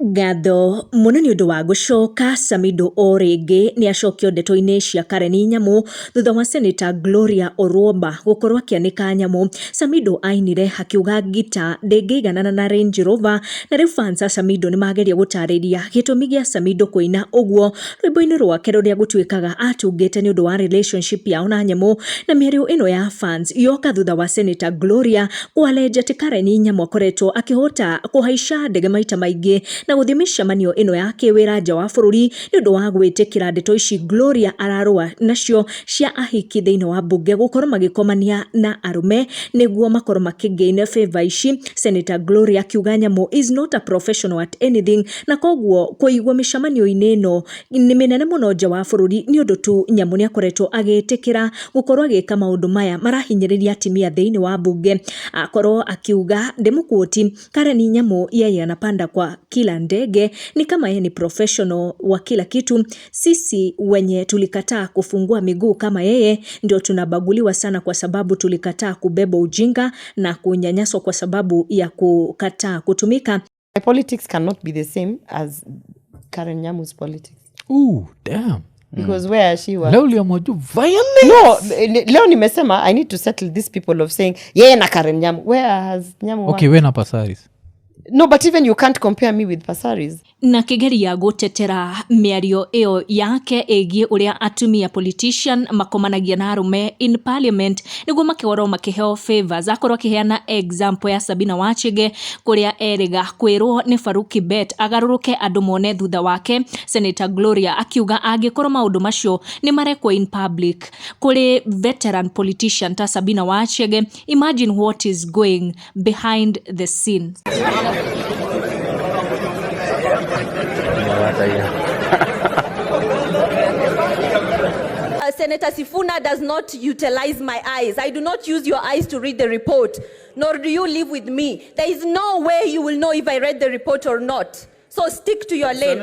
Ngatho muno ni undu wa gucoka Samidoh o ringi ni acokio ndeto-ini cia Karen Nyamu thutha wa Senator Gloria Orwomba gukorwo akianika Nyamu. Samidoh ainire hakiuga ngita ndingiganana na Range Rover na riu fans a Samidoh ni mageria gutariria gitumi gia Samidoh kuina uguo rwimbo-ini rwake ruria gutwikaga atungite ni undu wa relationship yao na Nyamu. Na miario ino ya fans yoka thutha wa Senator Gloria kualeja ti Karen Nyamu akoretwo akihota kuhaica ndege maita maingi na guthie micemanio ino ya kiwira nja wa bururi ni undu wa gwitikira ndeto ici Gloria ararua nacio cia ahiki thiini wa bunge gukorwo magikomania na arume niguo makorwo makigain favor ici. Senator Gloria akiuga Nyamu is not a professional at anything na koguo kuigwa micemanio-ini ino ni minene muno nja wa bururi ni undu tu Nyamu ni akoretwo agitikira gukorwo agika maundu maya marahinyiriria atimia thiini wa bunge. Akorwo akiuga ndimuquote, Karen Nyamu yeye anapanda kwa kila ndege ni kama yeye ni professional wa kila kitu. Sisi wenye tulikataa kufungua miguu kama yeye ndio tunabaguliwa sana kwa sababu tulikataa kubeba ujinga na kunyanyaswa kwa sababu ya kukataa kutumika. My politics cannot be the same as Karen Nyamu's politics. Ooh, damn. Because where she was. Leo liamwaju violence. No, leo nimesema I need to settle these people of saying yeye na Karen Nyamu. Where has Nyamu Okay, we na Pasaris. No, but even you can't compare me with Pasaris. Na kigeria gutetera miario iyo yake egie uria atumia politician makomanagia na arume in parliament niguo makiorwo makiheo favors. Akorwo akiheana example ya Sabina Wachige kuria erega kwirwo ni Farouk Kibet agaruruke andu mone thutha wake. Senator Gloria akiuga angikorwo maundu macio ni marekwo in public kuri veteran politician ta Sabina Wachige, imagine what is going behind the scenes. Senator Sifuna does not utilize my eyes. I do not use your eyes to read the report, nor do you live with me. There is no way you will know if I read the report or not. So stick to your lane.